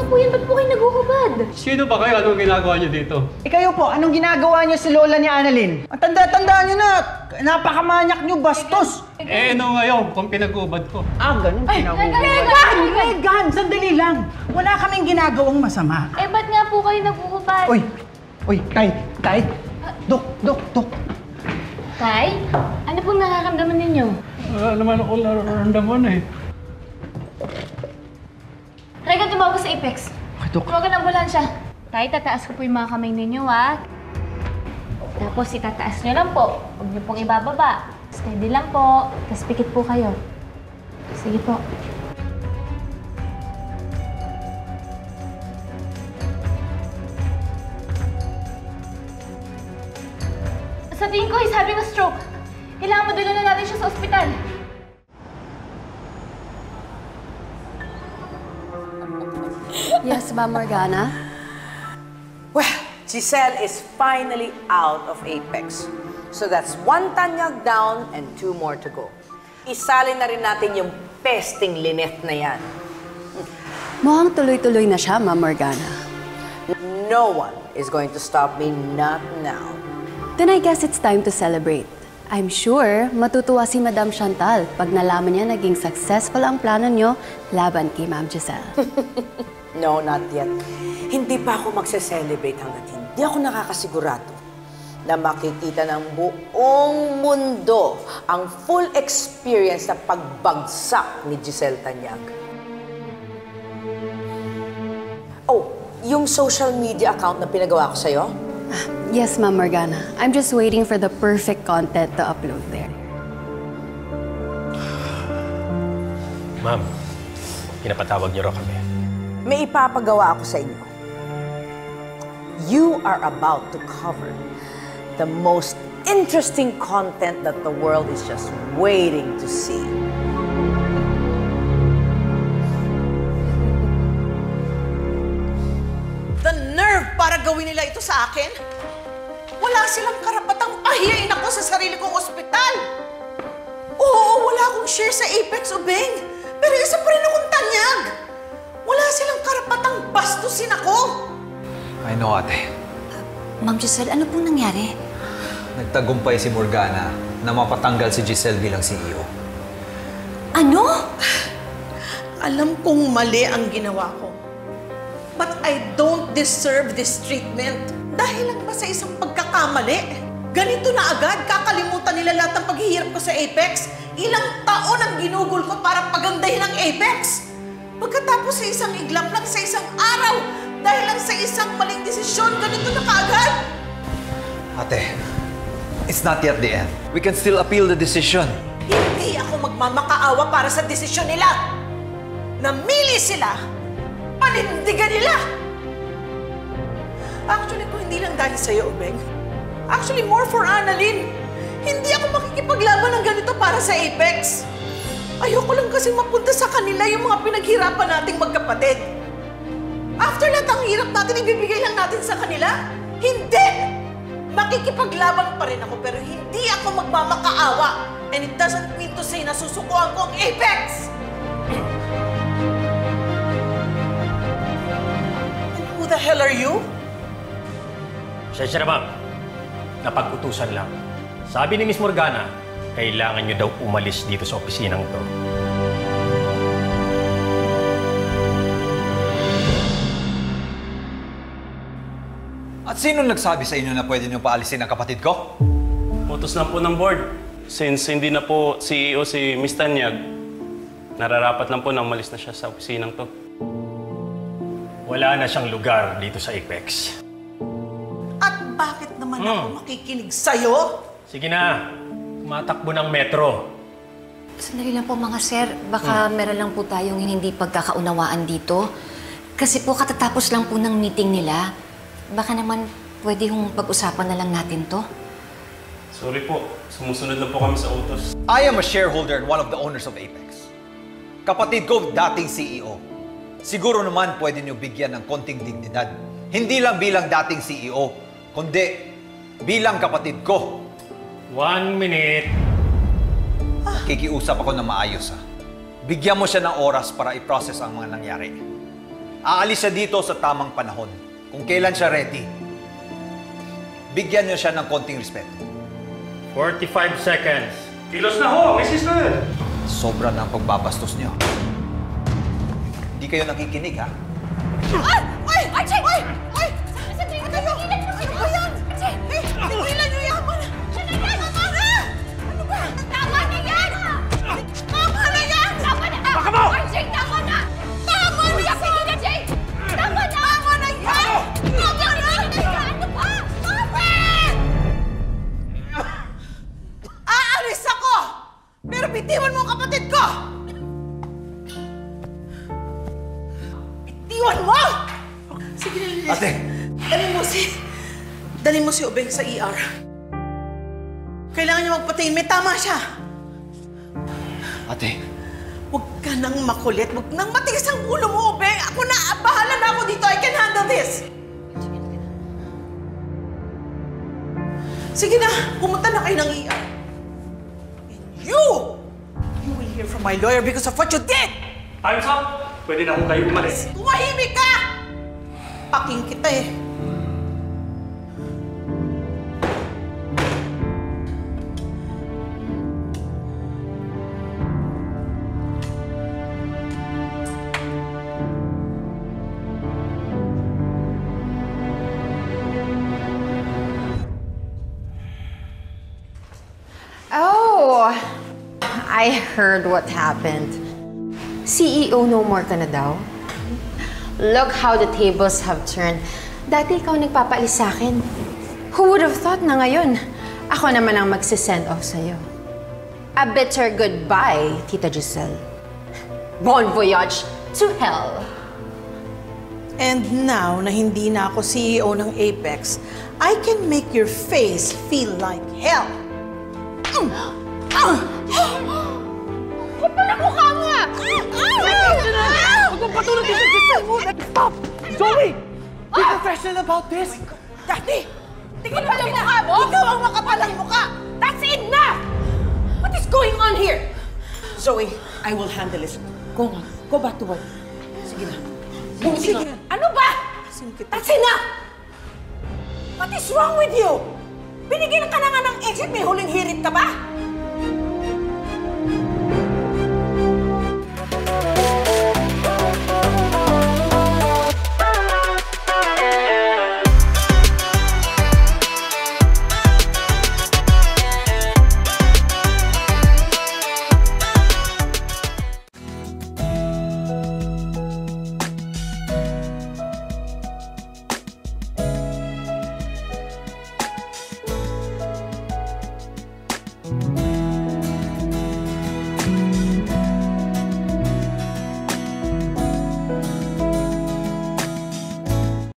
po yan. Ba't po kayo naguhubad? Sino ba kayo? Anong ginagawa niyo dito? Kayo po, anong ginagawa niyo si Lola ni Annalyn? Ang tanda-tandaan niyo na, napakamanyak niyo, bastos! Ano ngayon kung pinag-uubad ko? Ganun pinag-uubad. Megan! Sandali lang. Wala kaming ginagawang masama. Ba't nga po kayo naguhubad? Uy, Tay. Dok. Tay, ano pong nakakamdaman ninyo? Wala naman ako nararamdaman eh. Try ka tumawag sa Apex. Okay, Dok. Tawagan ang ambulansya. Tay, tataas ko po yung mga kamay ninyo, ha? Tapos itataas nyo lang po. Huwag nyo pong ibababa. Steady lang po. Tapos pikit po kayo. Sige po. Sa tingin ko, he's having a stroke. Kailangan madala na natin siya sa ospital. Yes, Ma'am Morgana? Well, Giselle is finally out of Apex. So that's 1 tanyag down and 2 more to go. Isali na rin natin yung pesting Lynette na yan. Mukhang tuloy-tuloy na siya, Ma'am Morgana. No one is going to stop me, not now. Then I guess it's time to celebrate. I'm sure matutuwa si Madam Chantal pag nalaman niya naging successful ang plano niyo laban kay Ma'am Giselle. No, not yet. Hindi pa ako magse-celebrate hanggat hindi ako nakakasigurado na makikita ng buong mundo ang full experience na pagbagsak ni Giselle Tanyag. Oh, yung social media account na pinagawa ko sa'yo? Yes, Ma'am Morgana. I'm just waiting for the perfect content to upload there. Ma'am, pinapatawag niyo raw kami. May ipapagawa ako sa inyo. You are about to cover the most interesting content that the world is just waiting to see. The nerve para gawin nila ito sa akin? Wala silang karapatang pahiyain ako sa sarili kong ospital. Oo, wala akong share sa Apex o Beng. Pero isa pa rin akong tanyag. Wala silang karapatang bastusin ako. I know, ate. Ma'am Giselle, ano pong nangyari? Nagtagumpay si Morgana na mapatanggal si Giselle bilang CEO. Ano? Alam kong mali ang ginawa ko. But I don't deserve this treatment. Dahil lang ba sa isang pagkakamali? Ganito na agad, kakalimutan nila lahat ng paghihirap ko sa Apex. Ilang taon ang ginugol ko para pagandahin ang Apex. Pagkatapos sa isang iglap lang sa isang araw, dahil lang sa isang maling desisyon, ganito na kaagad. Ate, it's not yet the end. We can still appeal the decision. Hindi ako magmamakaawa para sa desisyon nila. Namili sila. Panindigan nila. Actually, kung hindi lang dahil sa'yo, Ubeng. Actually, more for Annalyn. Hindi ako makikipaglaban ng ganito para sa Apex. Ayoko lang kasi mapunta sa kanila yung mga pinaghirapan nating magkapatid. After lahat ang hirap natin, ibibigay lang natin sa kanila? Hindi! Makikipaglaban pa rin ako pero hindi ako magmamakaawa. And it doesn't mean to say na susukuan ko ang Apex! Who the hell are you? Sensya na, ma'am. Napag-utusan lang. Sabi ni Miss Morgana, kailangan niyo daw umalis dito sa opisinang to. At sino nagsabi sa inyo na pwede niyo paalisin ang kapatid ko? Utos lang po ng board. Since hindi na po CEO si Miss Tanyag, nararapat lang po na umalis na siya sa opisinang to. Wala na siyang lugar dito sa Apex. At bakit naman ako makikinig sa'yo? Sige na, tumatakbo ng metro. Sandali lang po mga sir. Baka meron lang po tayong hindi pagkakaunawaan dito. Kasi po katatapos lang po ng meeting nila. Baka naman pwede hong pag-usapan na lang natin to. Sorry po, sumusunod lang po kami sa utos. I am a shareholder and one of the owners of Apex. Kapatid ko, dating CEO. Siguro naman pwede niyo bigyan ng konting dignidad. Hindi lang bilang dating CEO, kundi bilang kapatid ko. 1 minute. Kikiusap ako na maayos, ha. Bigyan mo siya ng oras para i-process ang mga nangyari. aalis siya dito sa tamang panahon. Kung kailan siya ready, bigyan niyo siya ng konting respeto. 45 seconds. Kilos na ho, Mrs. Noel! Sobra na ang pagbabastos niyo. Hindi kayo nakikinig, ha? Ay! Ay! Archie! Ay! Ay! Ano kayo? Ano ba yan? Tigilan niyo yan! Tama na! Ano ba? Tama na yan! Tama na yan! Tama na! Baka mo! Arjay, tama na! Tama na yan! Sige na, Jay! Tama na! Tama na yan! Tama na! Ano ba? Aalis ako! Pero bitiwan mo ang kapatid ko! Bitiwan mo! Sige na, Lilis. Ate! Dali mo si Ubeng sa ER. Kailangan niya magpatingin. May tama siya. Ate! Huwag ka nang makulit. Huwag nang matigas ang ulo mo, Ubeng. Ako na, bahala na ako dito. I can handle this. Sige na, pumunta na kayo ng ER. And you will hear from my lawyer because of what you did! Time's up! Pwede na ho kayo umalis. Tumahimik ka! Paking kita eh. Oh, I heard what happened. CEO no more ka na daw? Look how the tables have turned. Dati ikaw nagpapaalis sa akin. Who would have thought na ngayon, ako naman ang magsisend off sa'yo. A bitter goodbye, Tita Giselle. Bon voyage to hell. And now na hindi na ako CEO ng Apex, I can make your face feel like hell. Kapal na mukha mo ah! Huwag mong patuloy dito sa cellphone! Stop! Zoe! Be professional about this! Dati! Tingin mo ang mukha mo? Ikaw ang makapalang mukha! That's enough! What is going on here? Zoe, I will handle this. Go on. Go back to work. Sige na. Sige. Ano ba? That's enough! What is wrong with you? Binigyan ka na nga ng exit, may huling hirit ka ba?